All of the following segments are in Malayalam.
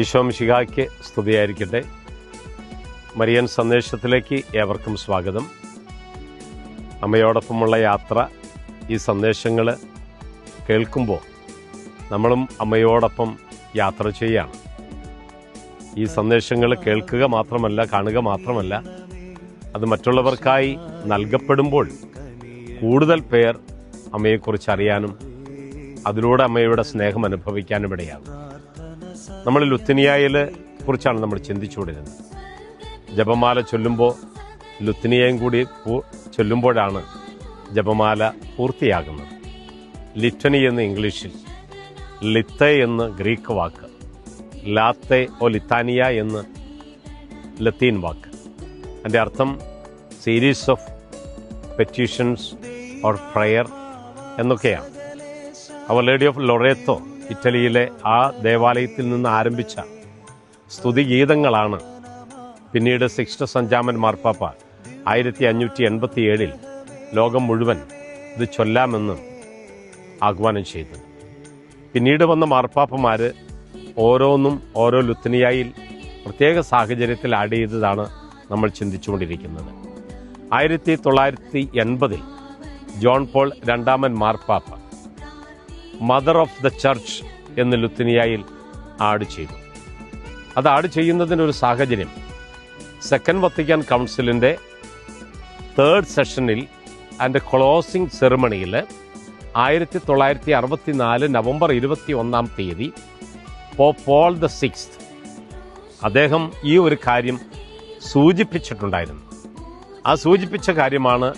ഈശോ മിശിഹായ്ക്ക് സ്തുതിയായിരിക്കട്ടെ. മരിയൻ സന്ദേശത്തിലേക്ക് ഏവർക്കും സ്വാഗതം. അമ്മയോടൊപ്പമുള്ള യാത്ര, ഈ സന്ദേശങ്ങൾ കേൾക്കുമ്പോൾ നമ്മളും അമ്മയോടൊപ്പം യാത്ര ചെയ്യുകയാണ്. ഈ സന്ദേശങ്ങൾ കേൾക്കുക മാത്രമല്ല, കാണുക മാത്രമല്ല, അത് മറ്റുള്ളവർക്കായി നൽകപ്പെടുമ്പോൾ കൂടുതൽ പേർ അമ്മയെക്കുറിച്ച് അറിയാനും അതിലൂടെ അമ്മയുടെ സ്നേഹം അനുഭവിക്കാനും ഇടയാകും. നമ്മൾ ലുത്തിനിയയെ കുറിച്ചാണ് നമ്മൾ ചിന്തിച്ചുകൊണ്ടിരുന്നത്. ജപമാല ചൊല്ലുമ്പോൾ ലുത്തിനിയയും കൂടി ചൊല്ലുമ്പോഴാണ് ജപമാല പൂർത്തിയാകുന്നത്. ലിറ്റനി എന്ന് ഇംഗ്ലീഷിൽ, ലിത്തെ എന്ന് ഗ്രീക്ക് വാക്ക്, ലാത്തെ ഓ ലിത്താനിയ എന്ന് ലത്തീൻ വാക്ക്. അതിൻ്റെ അർത്ഥം series of petitions or prayer എന്നൊക്കെയാണ്. അവർ ലേഡി ഓഫ് ലൊറേത്തോ, ഇറ്റലിയിലെ ആ ദേവാലയത്തിൽ നിന്ന് ആരംഭിച്ച സ്തുതിഗീതങ്ങളാണ് പിന്നീട് സിക്സ്റ്റസ് അഞ്ചാമൻ മാർപ്പാപ്പ 1587 ലോകം മുഴുവൻ ഇത് ചൊല്ലാമെന്ന് ആഹ്വാനം ചെയ്തത്. പിന്നീട് വന്ന മാർപ്പാപ്പമാർ ഓരോന്നും ഓരോ ലുത്തിനിയയിൽ പ്രത്യേക സാഹചര്യത്തിൽ ആഡ് ചെയ്തതാണ് നമ്മൾ ചിന്തിച്ചുകൊണ്ടിരിക്കുന്നത്. 1980 ജോൺ പോൾ രണ്ടാമൻ മാർപ്പാപ്പ മദർ ഓഫ് ദ ചർച്ച് എന്ന് ലുത്തിനിയയിൽ ആഡ് ചെയ്തു. അത് ആഡ് ചെയ്യുന്നതിനൊരു സാഹചര്യം, സെക്കൻഡ് വത്തിക്കാൻ കൗൺസിലിൻ്റെ 3rd സെഷനിൽ അതിൻ്റെ ക്ലോസിംഗ് സെറിമണിയിൽ 1964 November 21 Pope Paul the 6th അദ്ദേഹം ഈ ഒരു കാര്യം സൂചിപ്പിച്ചിട്ടുണ്ടായിരുന്നു. ആ സൂചിപ്പിച്ച കാര്യമാണ്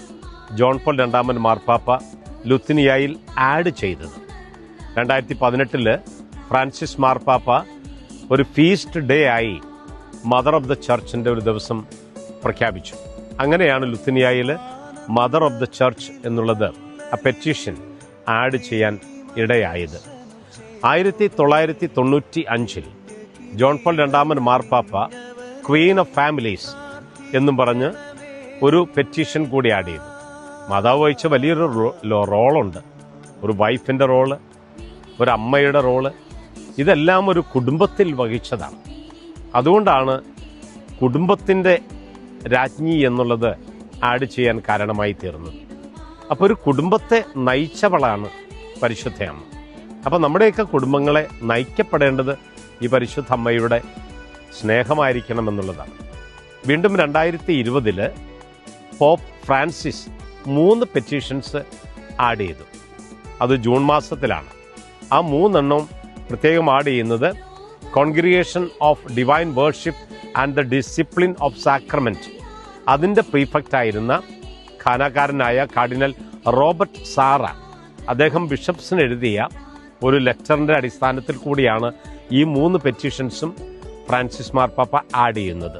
ജോൺ പോൾ രണ്ടാമൻ മാർപ്പാപ്പ ലുത്തിനിയയിൽ ആഡ് ചെയ്തത്. 2018 ഫ്രാൻസിസ് മാർപ്പാപ്പ ഒരു ഫീസ്റ്റ് ഡേ ആയി മദർ ഓഫ് ദ ചർച്ചിൻ്റെ ഒരു ദിവസം പ്രഖ്യാപിച്ചു. അങ്ങനെയാണ് ലുത്തിനിയയിൽ മദർ ഓഫ് ദ ചർച്ച് എന്നുള്ളത്, ആ പെറ്റീഷൻ ആഡ് ചെയ്യാൻ ഇടയായത്. 1995 ജോൺ പോൾ രണ്ടാമൻ മാർപ്പാപ്പ ക്വീൻ ഓഫ് ഫാമിലീസ് എന്നും പറഞ്ഞ് ഒരു പെറ്റീഷൻ കൂടി ആഡ് ചെയ്തു. മാതാവ് വഹിച്ച വലിയൊരു റോളുണ്ട്. ഒരു വൈഫിൻ്റെ റോള്, ഒരു അമ്മയുടെ റോള്, ഇതെല്ലാം ഒരു കുടുംബത്തിൽ വഹിച്ചതാണ്. അതുകൊണ്ടാണ് കുടുംബത്തിൻ്റെ രാജ്ഞി എന്നുള്ളത് ആഡ് ചെയ്യാൻ കാരണമായി തീർന്നത്. അപ്പോൾ ഒരു കുടുംബത്തെ നയിച്ചവളാണ് പരിശുദ്ധ അമ്മ. അപ്പോൾ നമ്മുടെയൊക്കെ കുടുംബങ്ങളെ നയിക്കപ്പെടേണ്ടത് ഈ പരിശുദ്ധ അമ്മയുടെ സ്നേഹമായിരിക്കണം എന്നുള്ളതാണ്. വീണ്ടും 2020 പോപ്പ് ഫ്രാൻസിസ് 3 പെറ്റീഷൻസ് ആഡ് ചെയ്തു. അത് ജൂൺ മാസത്തിലാണ്. ആ 3 എണ്ണം പ്രത്യേകം ആഡ് ചെയ്യുന്നത് congregation of divine worship and the discipline of sacrament, അതിൻ്റെ പ്രീഫെക്റ്റായിരുന്ന ഖാനാക്കാരനായ കാർഡിനൽ റോബർട്ട് സാറ, അദ്ദേഹം ബിഷപ്സിന് എഴുതിയ ഒരു ലെറ്ററിൻ്റെ അടിസ്ഥാനത്തിൽ കൂടിയാണ് ഈ 3 പെറ്റീഷൻസും ഫ്രാൻസിസ് മാർപ്പാപ്പ ആഡ് ചെയ്യുന്നത്.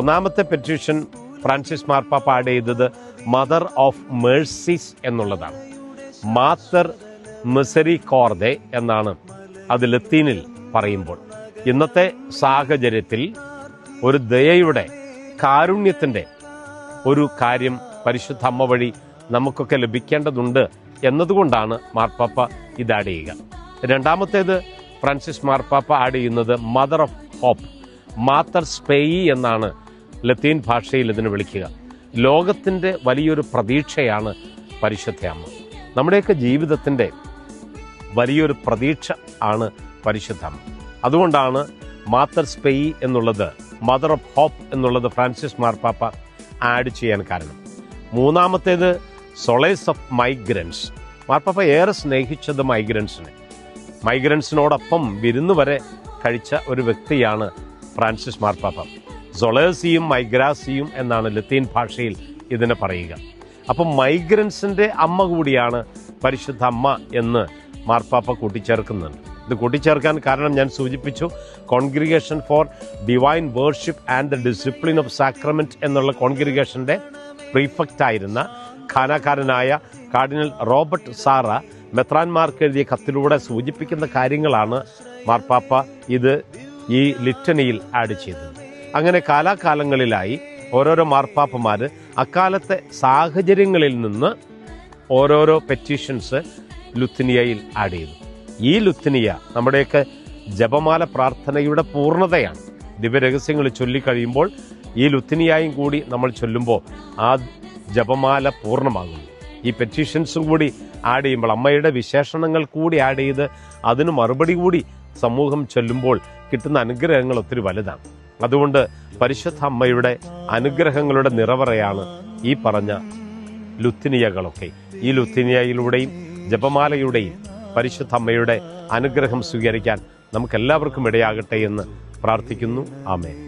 ഒന്നാമത്തെ പെറ്റീഷൻ ഫ്രാൻസിസ് മാർപ്പാപ്പ ആഡ് ചെയ്തത് മദർ ഓഫ് മേഴ്സീസ് എന്നുള്ളതാണ്. മാത്തർ മിസെറികോർദെ എന്നാണ് അത് ലത്തീനിൽ പറയുമ്പോൾ. ഇന്നത്തെ സാഹചര്യത്തിൽ ഒരു ദയയുടെ, കാരുണ്യത്തിൻ്റെ ഒരു കാര്യം പരിശുദ്ധ അമ്മ വഴി നമുക്കൊക്കെ ലഭിക്കേണ്ടതുണ്ട് എന്നതുകൊണ്ടാണ് മാർപ്പാപ്പ ഇത് ആഡ് ചെയ്യുക. രണ്ടാമത്തേത് ഫ്രാൻസിസ് മാർപ്പാപ്പ ആഡ് ചെയ്യുന്നത് മദർ ഓഫ് ഹോപ്പ്, മാത്തർ സ്പെയി എന്നാണ് ലത്തീൻ ഭാഷയിൽ ഇതിന് വിളിക്കുക. ലോകത്തിൻ്റെ വലിയൊരു പ്രതീക്ഷയാണ് പരിശുദ്ധ അമ്മ. നമ്മുടെയൊക്കെ ജീവിതത്തിൻ്റെ വലിയൊരു പ്രതീക്ഷ ആണ് പരിശുദ്ധ അമ്മ. അതുകൊണ്ടാണ് മാത്തർ സ്പെയി എന്നുള്ളത്, മദർ ഓഫ് ഹോപ്പ് എന്നുള്ളത് ഫ്രാൻസിസ് മാർപ്പാപ്പ ആഡ് ചെയ്യാൻ കാരണം. മൂന്നാമത്തേത് സൊളേസ് ഓഫ് മൈഗ്രൻസ്. മാർപ്പാപ്പ ഏറെ സ്നേഹിച്ചത് മൈഗ്രൻസിനോടൊപ്പം വിരുന്ന് വരെ കഴിച്ച ഒരു വ്യക്തിയാണ് ഫ്രാൻസിസ് മാർപ്പാപ്പ. സൊളേസിയും മൈഗ്രാസിയും എന്നാണ് ലത്തീൻ ഭാഷയിൽ ഇതിനെ പറയുക. അപ്പം മൈഗ്രൻസിൻ്റെ അമ്മ കൂടിയാണ് പരിശുദ്ധ അമ്മ എന്ന് മാർപ്പാപ്പ കൂട്ടിച്ചേർക്കുന്നുണ്ട്. ഇത് കൂട്ടിച്ചേർക്കാൻ കാരണം ഞാൻ സൂചിപ്പിച്ചു, congregation four divine worship and the discipline of sacrament എന്നുള്ള കോൺഗ്രിഗേഷൻ്റെ പ്രീഫെക്റ്റായിരുന്ന ഖാനാക്കാരനായ കാർഡിനൽ റോബർട്ട് സാറ മെത്രാന്മാർക്ക് എഴുതിയ കത്തിലൂടെ സൂചിപ്പിക്കുന്ന കാര്യങ്ങളാണ് മാർപ്പാപ്പ ഇത് ഈ ലിറ്റനിയിൽ ആഡ് ചെയ്തത്. അങ്ങനെ കാലാകാലങ്ങളിലായി ഓരോരോ മാർപ്പാപ്പമാർ അക്കാലത്തെ സാഹചര്യങ്ങളിൽ നിന്ന് ഓരോരോ പെറ്റീഷൻസ് ലുത്തിനിയയിൽ ആഡ് ചെയ്തു. ഈ ലുത്തിനിയ നമ്മുടെയൊക്കെ ജപമാല പ്രാർത്ഥനയുടെ പൂർണ്ണതയാണ്. ദിവ്യരഹസ്യങ്ങൾ ചൊല്ലിക്കഴിയുമ്പോൾ ഈ ലുത്തിനിയായും കൂടി നമ്മൾ ചൊല്ലുമ്പോൾ ആ ജപമാല പൂർണ്ണമാകുന്നു. ഈ പെറ്റീഷൻസും കൂടി ആഡ് ചെയ്യുമ്പോൾ, അമ്മയുടെ വിശേഷണങ്ങൾ കൂടി ആഡ് ചെയ്ത് അതിന് മറുപടി കൂടി സമൂഹം ചൊല്ലുമ്പോൾ കിട്ടുന്ന അനുഗ്രഹങ്ങൾ ഒത്തിരി വലുതാണ്. അതുകൊണ്ട് പരിശുദ്ധ അമ്മയുടെ അനുഗ്രഹങ്ങളുടെ നിറവറയാണ് ഈ പറഞ്ഞ ലുത്തിനിയകളൊക്കെ. ഈ ലുത്തിനിയയിലൂടെയും ജപമാലയുടെയും പരിശുദ്ധ അമ്മയുടെ അനുഗ്രഹം സ്വീകരിക്കാൻ നമുക്കെല്ലാവർക്കും ഇടയാകട്ടെ എന്ന് പ്രാർത്ഥിക്കുന്നു. ആമേൻ.